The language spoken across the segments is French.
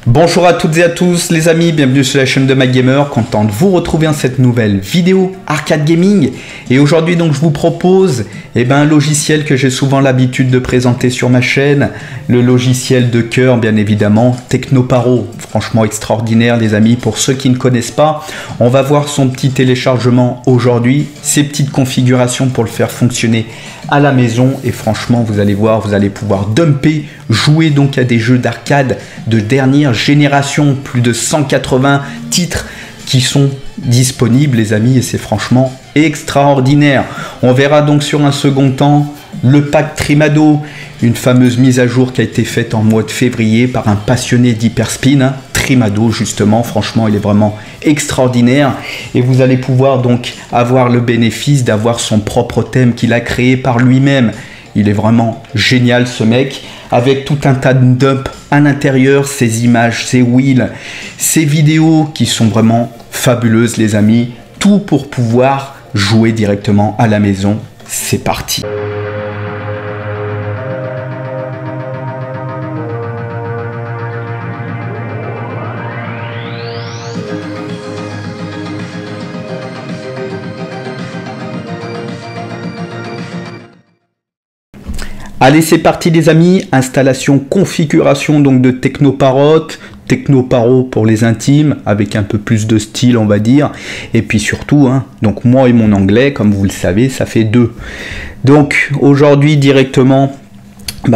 Bonjour à toutes et à tous les amis, bienvenue sur la chaîne de MacGamer, content de vous retrouver dans cette nouvelle vidéo arcade gaming. Et aujourd'hui donc je vous propose un logiciel que j'ai souvent l'habitude de présenter sur ma chaîne, le logiciel de cœur bien évidemment, Technoparo. Franchement extraordinaire les amis, pour ceux qui ne connaissent pas, on va voir son petit téléchargement aujourd'hui, ses petites configurations pour le faire fonctionner à la maison et franchement vous allez voir, vous allez pouvoir dumper, jouer donc à des jeux d'arcade de dernière génération, plus de 180 titres qui sont disponibles les amis et c'est franchement extraordinaire. On verra donc sur un second temps le pack Trimado, une fameuse mise à jour qui a été faite en mois de février par un passionné d'hyperspin, Trimado justement, franchement il est vraiment extraordinaire et vous allez pouvoir donc avoir le bénéfice d'avoir son propre thème qu'il a créé par lui-même. Il est vraiment génial ce mec, avec tout un tas de dumps à l'intérieur, ses images, ses wheels, ses vidéos qui sont vraiment fabuleuses les amis, tout pour pouvoir jouer directement à la maison. C'est parti. Allez, c'est parti les amis, installation, configuration donc de Technoparo pour les intimes, avec un peu plus de style on va dire, et puis surtout, donc moi et mon anglais, comme vous le savez, ça fait deux. Donc aujourd'hui directement,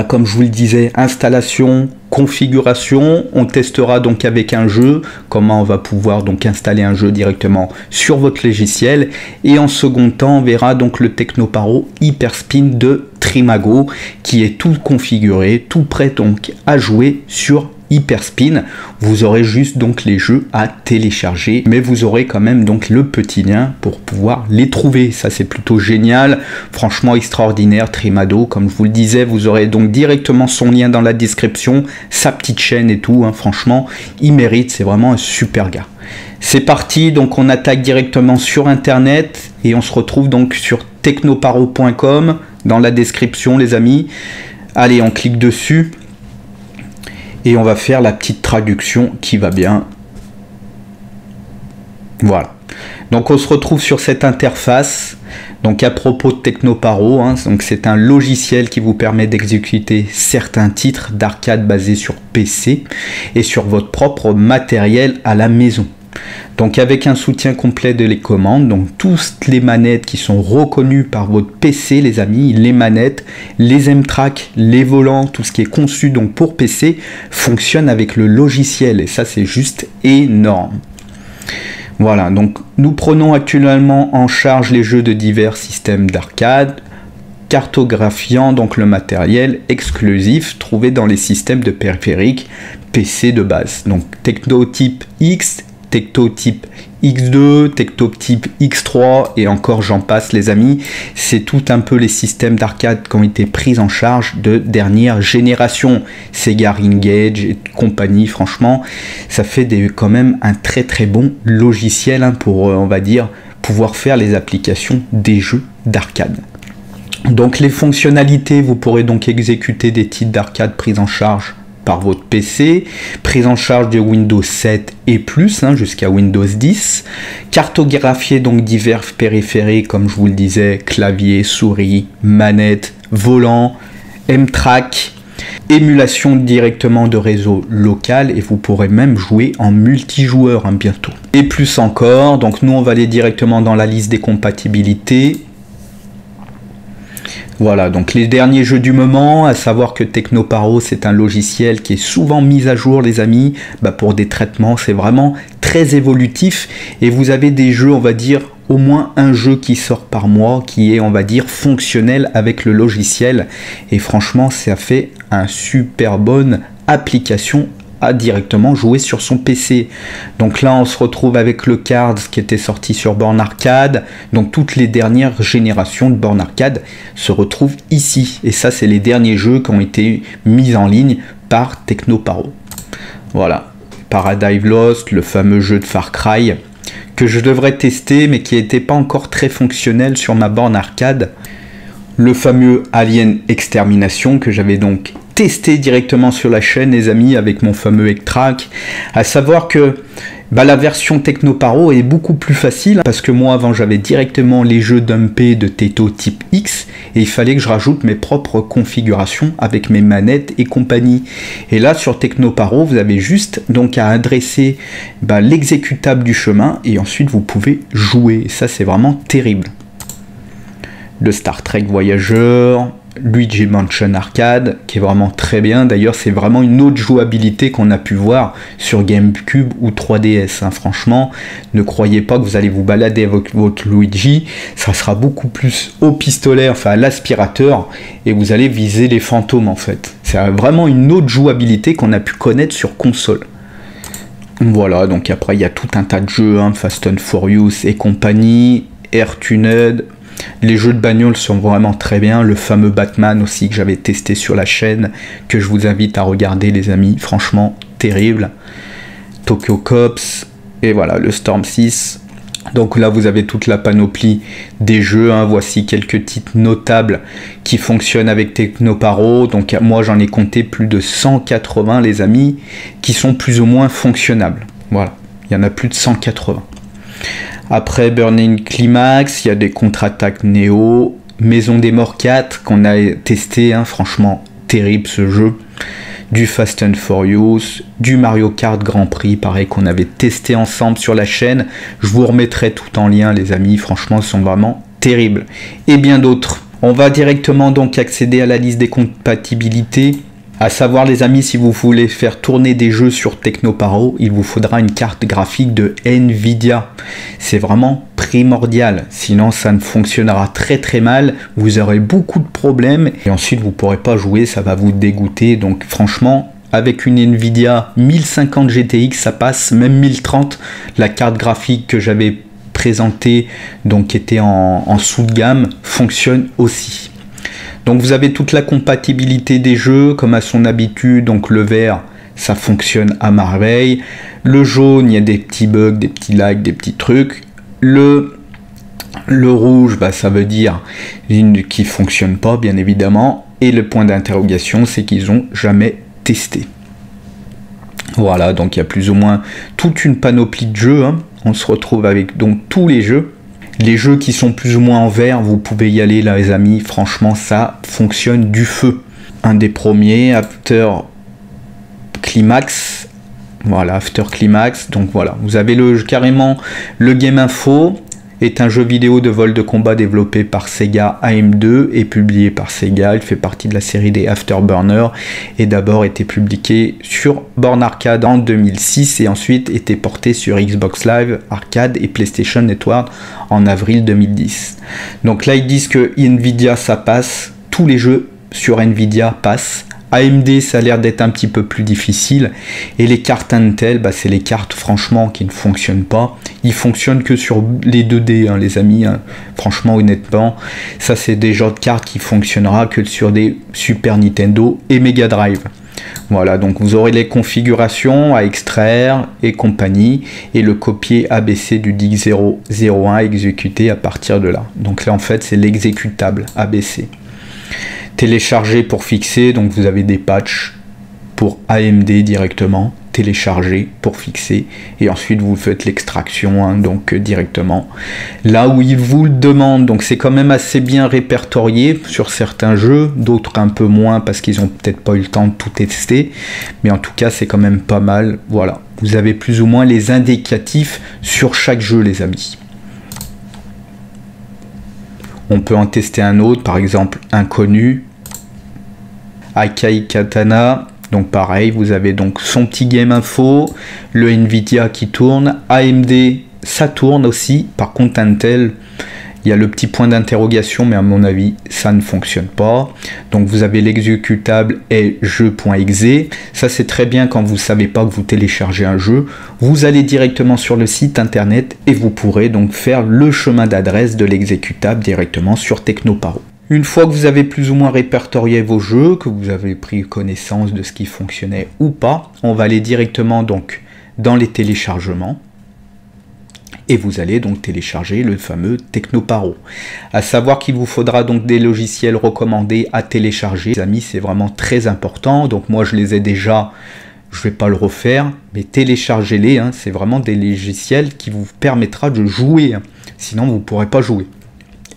comme je vous le disais, installation, configuration, on testera donc avec un jeu, comment on va pouvoir donc installer un jeu directement sur votre logiciel, et en second temps on verra donc le Technoparo Hyperspin de Trimado qui est tout configuré, tout prêt donc à jouer sur Hyperspin. Vous aurez juste donc les jeux à télécharger, mais vous aurez quand même donc le petit lien pour pouvoir les trouver. Ça c'est plutôt génial, franchement extraordinaire Trimado, comme je vous le disais, vous aurez donc directement son lien dans la description, sa petite chaîne et tout, franchement il mérite, c'est vraiment un super gars. C'est parti, donc on attaque directement sur internet et on se retrouve donc sur technoparo.com dans la description les amis. Allez, on clique dessus et on va faire la petite traduction qui va bien. Voilà. Donc on se retrouve sur cette interface. Donc à propos de Technoparo, donc c'est un logiciel qui vous permet d'exécuter certains titres d'arcade basés sur PC et sur votre propre matériel à la maison. Donc avec un soutien complet de les commandes, donc toutes les manettes qui sont reconnues par votre PC les amis, les manettes, les M-Track, les volants, tout ce qui est conçu donc pour PC fonctionne avec le logiciel et ça c'est juste énorme. Voilà, donc nous prenons actuellement en charge les jeux de divers systèmes d'arcade, cartographiant donc le matériel exclusif trouvé dans les systèmes de périphériques PC de base. Donc Technotype X, Technotype X2, Technotype X3 et encore j'en passe les amis. C'est tout un peu les systèmes d'arcade qui ont été pris en charge de dernière génération. Sega Engage et compagnie, franchement ça fait quand même un très très bon logiciel pour on va dire pouvoir faire les applications des jeux d'arcade. Donc les fonctionnalités, vous pourrez donc exécuter des titres d'arcade pris en charge par votre PC, prise en charge de Windows 7 et plus jusqu'à Windows 10, cartographier donc divers périphériques comme je vous le disais, clavier, souris, manette, volant, M-Track, émulation directement de réseau local et vous pourrez même jouer en multijoueur bientôt. Et plus encore, donc nous on va aller directement dans la liste des compatibilités. Voilà, donc les derniers jeux du moment, à savoir que Technoparo c'est un logiciel qui est souvent mis à jour les amis, pour des traitements, c'est vraiment très évolutif et vous avez des jeux, on va dire, au moins un jeu qui sort par mois qui est, on va dire, fonctionnel avec le logiciel et franchement ça fait une super bonne application à directement jouer sur son PC. Donc là on se retrouve avec le Cards qui était sorti sur borne arcade, donc toutes les dernières générations de borne arcade se retrouvent ici et ça c'est les derniers jeux qui ont été mis en ligne par Technoparo. Voilà, Paradise Lost, le fameux jeu de Far Cry que je devrais tester mais qui n'était pas encore très fonctionnel sur ma borne arcade, le fameux Alien Extermination que j'avais donc testé directement sur la chaîne, les amis, avec mon fameux Ectrack. À savoir que la version Technoparo est beaucoup plus facile parce que moi avant j'avais directement les jeux dumpés de Taito type X et il fallait que je rajoute mes propres configurations avec mes manettes et compagnie. Et là sur Technoparo vous avez juste donc à adresser l'exécutable du chemin et ensuite vous pouvez jouer. Et ça c'est vraiment terrible. Le Star Trek Voyageur, Luigi Mansion Arcade, qui est vraiment très bien. D'ailleurs, c'est vraiment une autre jouabilité qu'on a pu voir sur GameCube ou 3DS. Hein. Franchement, ne croyez pas que vous allez vous balader avec votre Luigi. Ça sera beaucoup plus au pistolet, enfin à l'aspirateur, et vous allez viser les fantômes en fait. C'est vraiment une autre jouabilité qu'on a pu connaître sur console. Voilà, donc après, il y a tout un tas de jeux, hein, Fast and Furious et compagnie, Air Tuned. Les jeux de bagnole sont vraiment très bien. Le fameux Batman aussi que j'avais testé sur la chaîne, que je vous invite à regarder les amis. Franchement, terrible. Tokyo Cops. Et voilà, le Storm 6. Donc là, vous avez toute la panoplie des jeux. Hein. Voici quelques titres notables qui fonctionnent avec Technoparo. Donc moi, j'en ai compté plus de 180, les amis, qui sont plus ou moins fonctionnables. Voilà, il y en a plus de 180. Après Burning Climax, il y a des contre-attaques Néo, Maison des Morts 4 qu'on a testé, hein, franchement terrible ce jeu, du Fast and Furious, du Mario Kart Grand Prix, pareil qu'on avait testé ensemble sur la chaîne, je vous remettrai tout en lien les amis, franchement ils sont vraiment terribles, et bien d'autres. On va directement donc accéder à la liste des compatibilités. À savoir les amis, si vous voulez faire tourner des jeux sur Technoparo, il vous faudra une carte graphique de Nvidia. C'est vraiment primordial, sinon ça ne fonctionnera très très mal, vous aurez beaucoup de problèmes et ensuite vous ne pourrez pas jouer, ça va vous dégoûter. Donc franchement, avec une Nvidia 1050 GTX, ça passe, même 1030, la carte graphique que j'avais présentée, donc qui était en sous de gamme, fonctionne aussi. Donc vous avez toute la compatibilité des jeux comme à son habitude, donc le vert ça fonctionne à merveille, le jaune il y a des petits bugs, des petits lags, des petits trucs, le rouge ça veut dire qu'il ne fonctionne pas bien évidemment, et le point d'interrogation c'est qu'ils n'ont jamais testé. Voilà, donc il y a plus ou moins toute une panoplie de jeux, hein. On se retrouve avec donc tous les jeux. Les jeux qui sont plus ou moins en vert, vous pouvez y aller là les amis, franchement ça fonctionne du feu. Un des premiers, After Climax, voilà, After Climax, donc voilà, vous avez carrément le Game Info, est un jeu vidéo de vol de combat développé par Sega AM2 et publié par Sega. Il fait partie de la série des Afterburner et d'abord été publié sur Born Arcade en 2006 et ensuite été porté sur Xbox Live Arcade et PlayStation Network en avril 2010. Donc là ils disent que Nvidia ça passe, tous les jeux sur Nvidia passent. AMD ça a l'air d'être un petit peu plus difficile et les cartes Intel c'est les cartes franchement qui ne fonctionnent pas, ils fonctionnent que sur les 2D hein, les amis, hein. Franchement honnêtement ça c'est des genres de cartes qui fonctionnera que sur des Super Nintendo et Mega Drive. Voilà, donc vous aurez les configurations à extraire et compagnie et le copier ABC du DIC 001 exécuté à partir de là. Donc là en fait c'est l'exécutable ABC. Télécharger pour fixer, donc vous avez des patchs pour AMD directement, télécharger pour fixer, et ensuite vous faites l'extraction hein, donc directement là où il vous le demande. Donc c'est quand même assez bien répertorié sur certains jeux, d'autres un peu moins parce qu'ils ont peut-être pas eu le temps de tout tester, mais en tout cas c'est quand même pas mal. Voilà, vous avez plus ou moins les indicatifs sur chaque jeu les amis. On peut en tester un autre, par exemple Inconnu, Akai Katana, donc pareil, vous avez donc son petit Game Info, le Nvidia qui tourne, AMD ça tourne aussi, par contre Intel, il y a le petit point d'interrogation, mais à mon avis ça ne fonctionne pas. Donc vous avez l'exécutable et jeu.exe, ça c'est très bien quand vous ne savez pas que vous téléchargez un jeu, vous allez directement sur le site internet et vous pourrez donc faire le chemin d'adresse de l'exécutable directement sur Technoparo. Une fois que vous avez plus ou moins répertorié vos jeux, que vous avez pris connaissance de ce qui fonctionnait ou pas, on va aller directement donc dans les téléchargements. et vous allez donc télécharger le fameux Technoparo. À savoir qu'il vous faudra donc des logiciels recommandés à télécharger. Les amis, c'est vraiment très important. Donc moi, je les ai déjà, je ne vais pas le refaire, mais téléchargez-les. Hein. C'est vraiment des logiciels qui vous permettra de jouer. Hein. Sinon, vous ne pourrez pas jouer.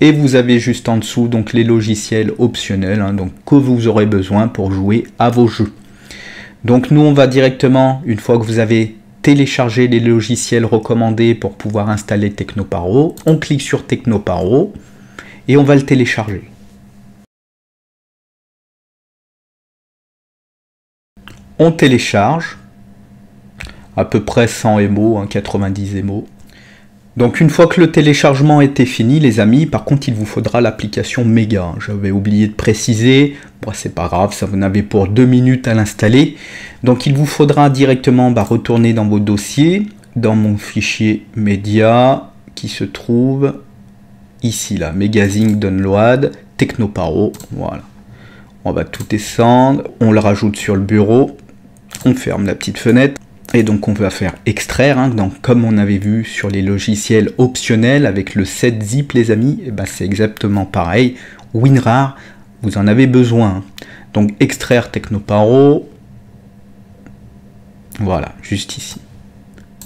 Et vous avez juste en dessous donc les logiciels optionnels hein, donc, que vous aurez besoin pour jouer à vos jeux. Donc nous, on va directement, une fois que vous avez télécharger les logiciels recommandés pour pouvoir installer Technoparo. On clique sur Technoparo et on va le télécharger. On télécharge à peu près 100 MO, hein, 90 MO. Donc une fois que le téléchargement était fini, les amis, par contre il vous faudra l'application Mega. J'avais oublié de préciser, bon, c'est pas grave, ça vous en avez pour 2 minutes à l'installer. Donc il vous faudra directement retourner dans vos dossiers, dans mon fichier média qui se trouve ici là, Magazine Download, Technoparo, voilà. On va tout descendre, on le rajoute sur le bureau, on ferme la petite fenêtre. Et donc on va faire extraire, hein, donc comme on avait vu sur les logiciels optionnels avec le 7-zip les amis, et ben c'est exactement pareil. WinRAR, vous en avez besoin. Donc extraire Technoparo, voilà, juste ici.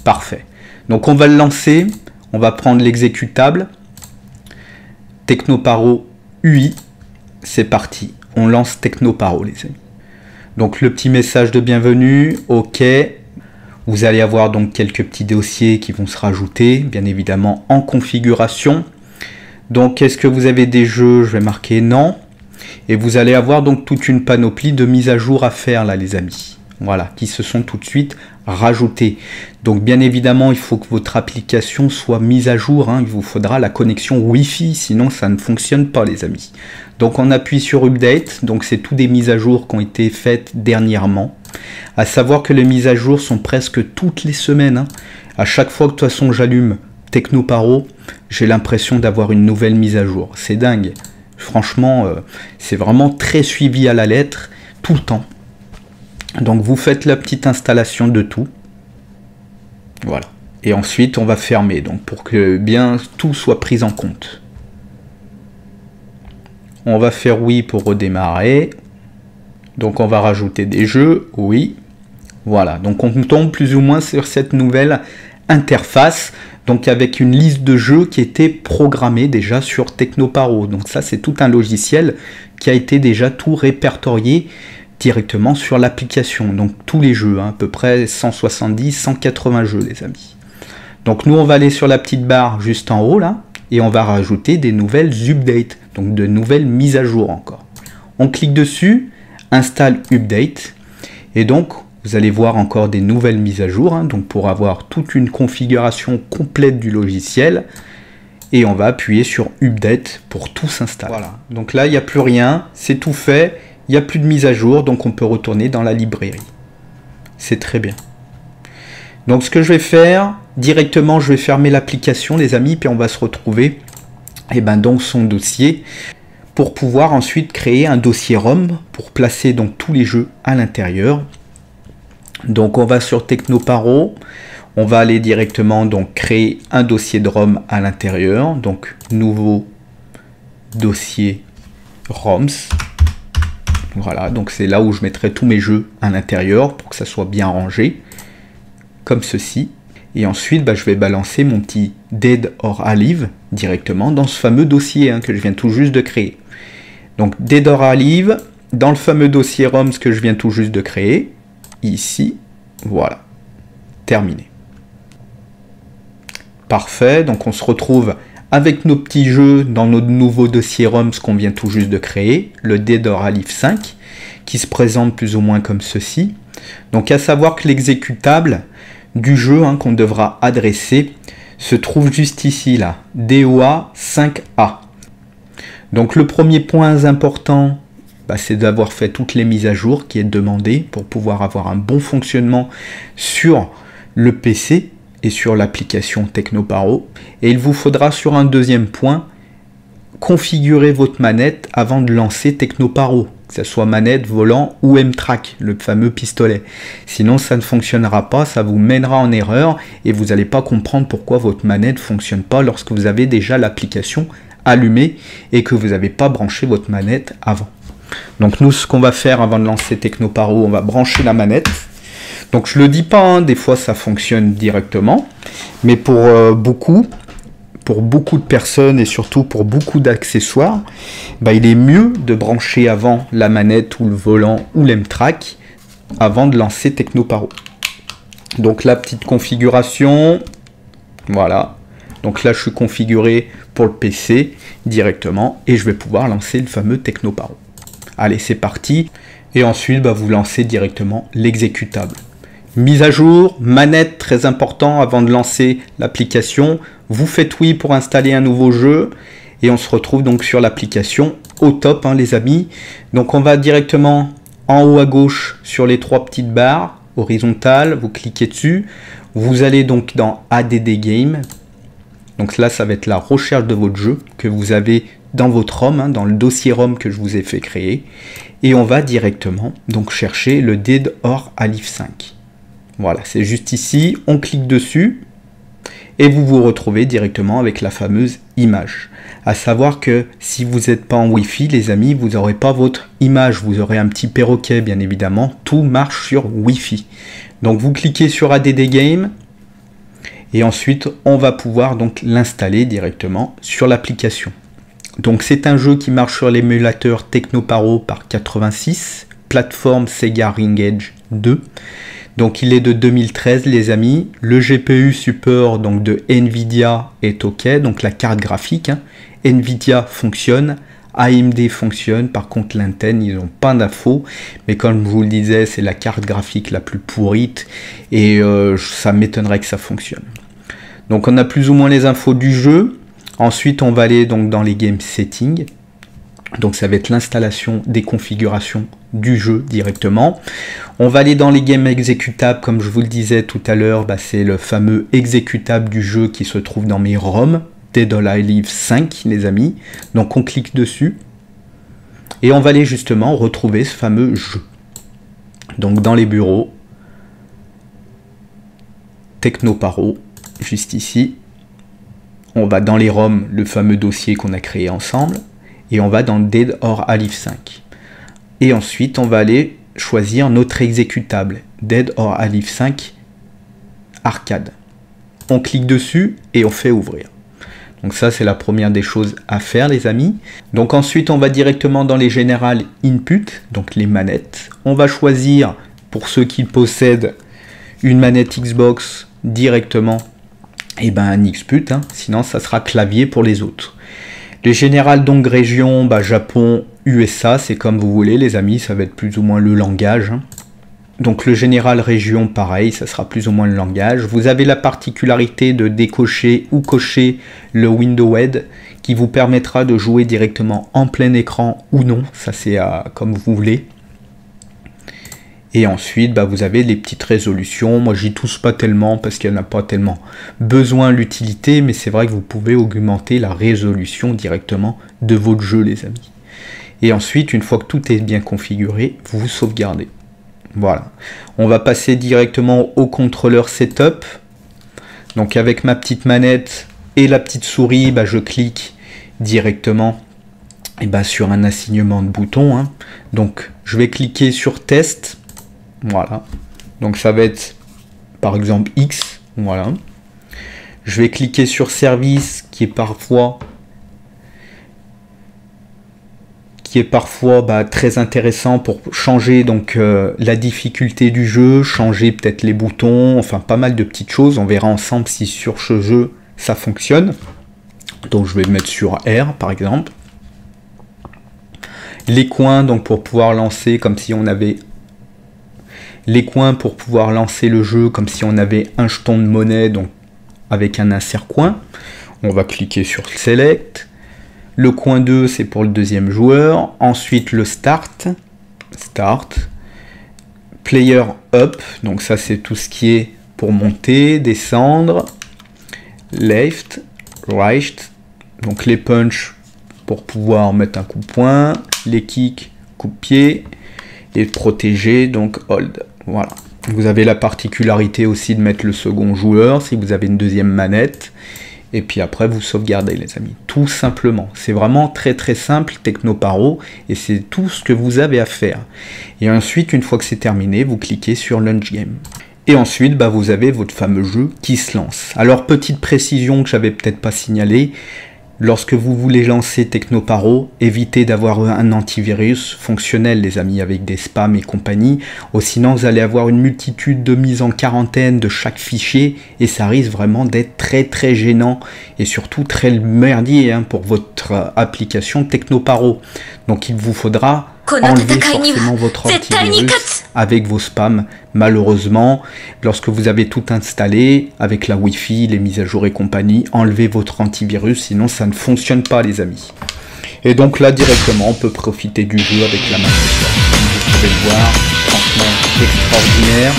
Parfait. Donc on va le lancer, on va prendre l'exécutable, Technoparo UI, c'est parti. On lance Technoparo les amis. Donc le petit message de bienvenue, ok. Vous allez avoir donc quelques petits dossiers qui vont se rajouter, bien évidemment en configuration. Donc est-ce que vous avez des jeux? Je vais marquer non. Et vous allez avoir donc toute une panoplie de mises à jour à faire là les amis. Voilà, qui se sont tout de suite rajoutées. Donc bien évidemment, il faut que votre application soit mise à jour. Hein. Il vous faudra la connexion Wi-Fi, sinon ça ne fonctionne pas les amis. Donc on appuie sur Update. Donc c'est toutes des mises à jour qui ont été faites dernièrement. À savoir que les mises à jour sont presque toutes les semaines. Hein. À chaque fois que de toute façon j'allume Technoparo, j'ai l'impression d'avoir une nouvelle mise à jour. C'est dingue. Franchement, c'est vraiment très suivi à la lettre, tout le temps. Donc vous faites la petite installation de tout. Voilà. Et ensuite on va fermer, donc pour que bien tout soit pris en compte. On va faire oui pour redémarrer. Donc on va rajouter des jeux, oui. Voilà, donc on tombe plus ou moins sur cette nouvelle interface, donc avec une liste de jeux qui était programmée déjà sur Technoparo. Donc ça c'est tout un logiciel qui a été déjà tout répertorié directement sur l'application. Donc tous les jeux, hein, à peu près 170, 180 jeux les amis. Donc nous on va aller sur la petite barre juste en haut là, et on va rajouter des nouvelles updates, donc de nouvelles mises à jour encore. On clique dessus, installe update, et donc vous allez voir encore des nouvelles mises à jour, hein, donc pour avoir toute une configuration complète du logiciel, et on va appuyer sur update pour tout s'installer. Voilà, donc là il n'y a plus rien, c'est tout fait, il n'y a plus de mise à jour, donc on peut retourner dans la librairie. C'est très bien. Donc ce que je vais faire, directement je vais fermer l'application les amis, puis on va se retrouver dans son dossier, pour pouvoir ensuite créer un dossier ROM pour placer donc tous les jeux à l'intérieur. Donc on va sur Technoparo, on va aller directement donc créer un dossier de ROM à l'intérieur, donc nouveau dossier ROMs. Voilà, donc c'est là où je mettrai tous mes jeux à l'intérieur pour que ça soit bien rangé, comme ceci. Et ensuite, je vais balancer mon petit Dead or Alive directement dans ce fameux dossier hein, que je viens tout juste de créer. Donc Dead or Alive, dans le fameux dossier ROMs que je viens tout juste de créer, ici, voilà, terminé. Parfait, donc on se retrouve avec nos petits jeux dans notre nouveau dossier ROMs qu'on vient tout juste de créer, le Dead or Alive 5, qui se présente plus ou moins comme ceci. Donc à savoir que l'exécutable du jeu hein, qu'on devra adresser se trouve juste ici, là, DOA 5A. Donc le premier point important, c'est d'avoir fait toutes les mises à jour qui est demandé pour pouvoir avoir un bon fonctionnement sur le PC et sur l'application Technoparo. Et il vous faudra sur un deuxième point configurer votre manette avant de lancer Technoparo. que ce soit manette, volant ou M-Track, le fameux pistolet. Sinon, ça ne fonctionnera pas, ça vous mènera en erreur et vous n'allez pas comprendre pourquoi votre manette ne fonctionne pas lorsque vous avez déjà l'application allumée et que vous n'avez pas branché votre manette avant. Donc nous, ce qu'on va faire avant de lancer Technoparo, on va brancher la manette. Donc je le dis pas, hein, des fois ça fonctionne directement, mais pour beaucoup de personnes et surtout pour beaucoup d'accessoires, il est mieux de brancher avant la manette ou le volant ou l'M-Track avant de lancer Technoparo. Donc la petite configuration, voilà. Donc là je suis configuré pour le PC directement et je vais pouvoir lancer le fameux Technoparo. Allez, c'est parti. Et ensuite, vous lancez directement l'exécutable. Mise à jour, manette, très important avant de lancer l'application. Vous faites oui pour installer un nouveau jeu. Et on se retrouve donc sur l'application au top, hein, les amis. Donc on va directement en haut à gauche sur les trois petites barres horizontales. Vous cliquez dessus. Vous allez donc dans ADD Game. Donc là, ça va être la recherche de votre jeu que vous avez dans votre ROM, hein, dans le dossier ROM que je vous ai fait créer. Et on va directement donc chercher le Dead or Alive 5. Voilà, c'est juste ici. On clique dessus et vous vous retrouvez directement avec la fameuse image. À savoir que si vous n'êtes pas en Wi-Fi, les amis, vous n'aurez pas votre image. Vous aurez un petit perroquet, bien évidemment. Tout marche sur Wi-Fi. Donc vous cliquez sur ADD Game. Et ensuite, on va pouvoir donc l'installer directement sur l'application. Donc c'est un jeu qui marche sur l'émulateur Technoparo par 86, plateforme Sega Ring Edge 2. Donc il est de 2013 les amis. Le GPU support donc de Nvidia est OK, donc la carte graphique. Hein. Nvidia fonctionne, AMD fonctionne, par contre l'Intel ils n'ont pas d'infos. Mais comme je vous le disais, c'est la carte graphique la plus pourrite et ça m'étonnerait que ça fonctionne. Donc on a plus ou moins les infos du jeu. Ensuite, on va aller donc dans les game settings. Donc ça va être l'installation des configurations du jeu directement. On va aller dans les games exécutables, comme je vous le disais tout à l'heure, c'est le fameux exécutable du jeu qui se trouve dans mes ROM, Dead or Alive 5 les amis. Donc on clique dessus et on va aller justement retrouver ce fameux jeu. Donc dans les bureaux, Technoparo, juste ici. On va dans les ROM, le fameux dossier qu'on a créé ensemble, et on va dans Dead or Alive 5. Et ensuite, on va aller choisir notre exécutable, Dead or Alive 5 Arcade. On clique dessus et on fait ouvrir. Donc ça, c'est la première des choses à faire, les amis. Donc ensuite, on va directement dans les General Input, donc les manettes. On va choisir, pour ceux qui possèdent une manette Xbox directement, un Xput, hein, sinon ça sera clavier pour les autres. Les générales donc région, Japon, USA, c'est comme vous voulez les amis, ça va être plus ou moins le langage. Hein. Donc le général région, pareil, ça sera plus ou moins le langage. Vous avez la particularité de décocher ou cocher le window head qui vous permettra de jouer directement en plein écran ou non, ça c'est comme vous voulez. Et ensuite, vous avez les petites résolutions. Moi, j'y touche pas tellement parce qu'elle n'a pas tellement besoin l'utilité, mais c'est vrai que vous pouvez augmenter la résolution directement de votre jeu, les amis. Et ensuite, une fois que tout est bien configuré, vous sauvegardez. Voilà. On va passer directement au contrôleur setup. Donc, avec ma petite manette et la petite souris, je clique directement sur un assignement de boutons. Hein. Donc, je vais cliquer sur test. Voilà, donc ça va être par exemple X, voilà. Je vais cliquer sur service qui est parfois très intéressant pour changer donc la difficulté du jeu, changer peut-être les boutons, enfin pas mal de petites choses. On verra ensemble si sur ce jeu ça fonctionne. Donc je vais mettre sur R par exemple. Les coins donc pour pouvoir lancer comme si on avait les coins pour pouvoir lancer le jeu comme si on avait un jeton de monnaie, donc avec un insert coin. On va cliquer sur Select. Le coin 2, c'est pour le deuxième joueur. Ensuite, le Start. Player Up. Donc ça, c'est tout ce qui est pour monter, descendre. Left, Right. Donc les punch pour pouvoir mettre un coup de poing. Les kicks coupe-pied et protéger, donc hold. Voilà. Vous avez la particularité aussi de mettre le second joueur si vous avez une deuxième manette. Et puis après, vous sauvegardez, les amis. Tout simplement. C'est vraiment très très simple, Technoparo. Et c'est tout ce que vous avez à faire. Et ensuite, une fois que c'est terminé, vous cliquez sur Launch Game. Et ensuite, bah, vous avez votre fameux jeu qui se lance. Alors, petite précision que j'avais peut-être pas signalée. Lorsque vous voulez lancer Technoparo, évitez d'avoir un antivirus fonctionnel, les amis, avec des spams et compagnie. Ou sinon, vous allez avoir une multitude de mises en quarantaine de chaque fichier et ça risque vraiment d'être très très gênant et surtout très merdier hein, pour votre application Technoparo. Donc, il vous faudra enlever forcément votre antivirus avec vos spams. Malheureusement, lorsque vous avez tout installé avec la Wi-Fi, les mises à jour et compagnie, enlevez votre antivirus, sinon ça ne fonctionne pas, les amis. Et donc là, directement, on peut profiter du jeu avec la main. Comme vous pouvez le voir, franchement extraordinaire.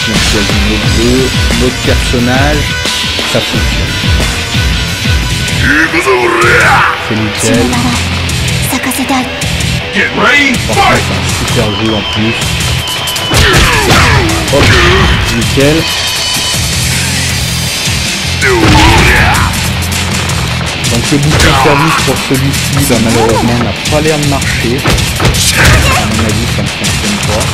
On choisit notre jeu, notre personnage, ça fonctionne. C'est nickel. C'est un super jeu en plus. Hop, nickel. Donc le bouton service pour celui-ci, bah, malheureusement, n'a pas l'air de marcher. À mon avis, ça ne fonctionne pas.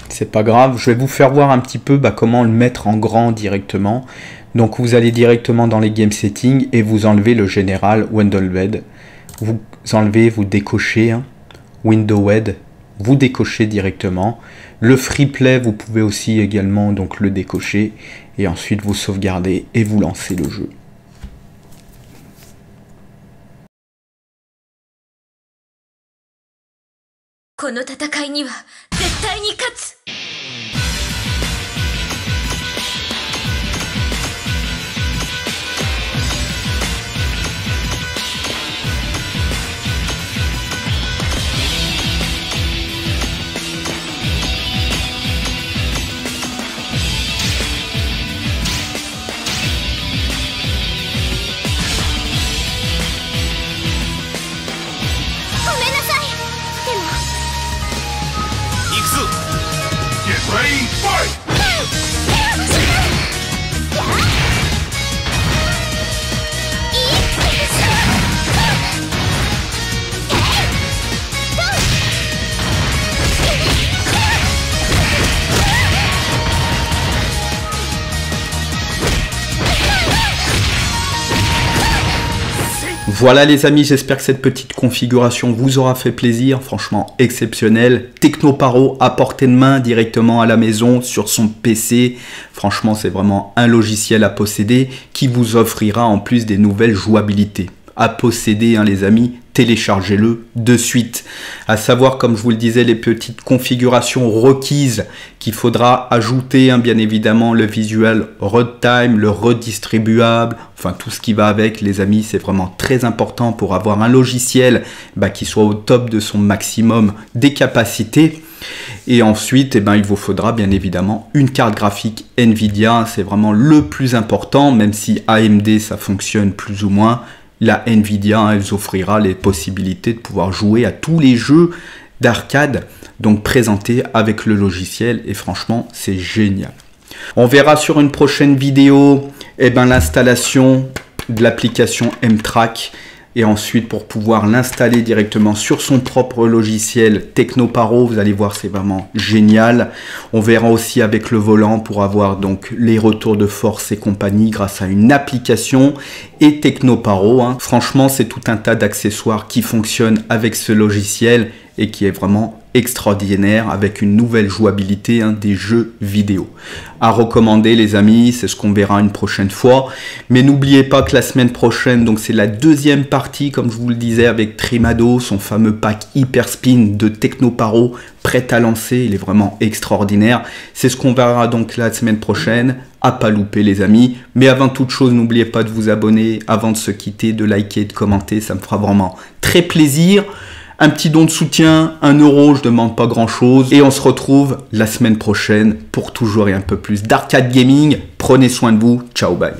C'est pas grave, je vais vous faire voir un petit peu bah, comment le mettre en grand directement. Donc vous allez directement dans les game settings et vous enlevez le général Windows. Vous enlevez, vous décochez hein, Windows, vous décochez directement. Le free play, vous pouvez aussi également donc le décocher et ensuite vous sauvegardez et vous lancez le jeu. Voilà les amis, j'espère que cette petite configuration vous aura fait plaisir, franchement exceptionnel. Technoparo à portée de main directement à la maison sur son PC. Franchement c'est vraiment un logiciel à posséder qui vous offrira en plus des nouvelles jouabilités. À posséder hein, les amis, téléchargez-le de suite. À savoir, comme je vous le disais, les petites configurations requises qu'il faudra ajouter, hein, bien évidemment le visual runtime, le redistribuable, enfin tout ce qui va avec les amis, c'est vraiment très important pour avoir un logiciel qui soit au top de son maximum des capacités. Et ensuite, il vous faudra bien évidemment une carte graphique Nvidia, c'est vraiment le plus important, même si AMD ça fonctionne plus ou moins. La Nvidia, elle vous offrira les possibilités de pouvoir jouer à tous les jeux d'arcade, donc présentés avec le logiciel, et franchement, c'est génial. On verra sur une prochaine vidéo l'installation de l'application M-Track, et ensuite pour pouvoir l'installer directement sur son propre logiciel Technoparo, vous allez voir c'est vraiment génial. On verra aussi avec le volant pour avoir donc les retours de force et compagnie grâce à une application et Technoparo. Hein. Franchement c'est tout un tas d'accessoires qui fonctionnent avec ce logiciel et qui est vraiment extraordinaire avec une nouvelle jouabilité des jeux vidéo. À recommander les amis, c'est ce qu'on verra une prochaine fois. Mais n'oubliez pas que la semaine prochaine, donc c'est la deuxième partie, comme je vous le disais, avec Trimado, son fameux pack Hyper Spin de Technoparo, prêt à lancer, il est vraiment extraordinaire. C'est ce qu'on verra donc la semaine prochaine, à pas louper les amis. Mais avant toute chose, n'oubliez pas de vous abonner avant de se quitter, de liker, de commenter, ça me fera vraiment très plaisir. Un petit don de soutien, 1 €, je demande pas grand chose. Et on se retrouve la semaine prochaine pour toujours et un peu plus d'arcade gaming. Prenez soin de vous. Ciao, bye.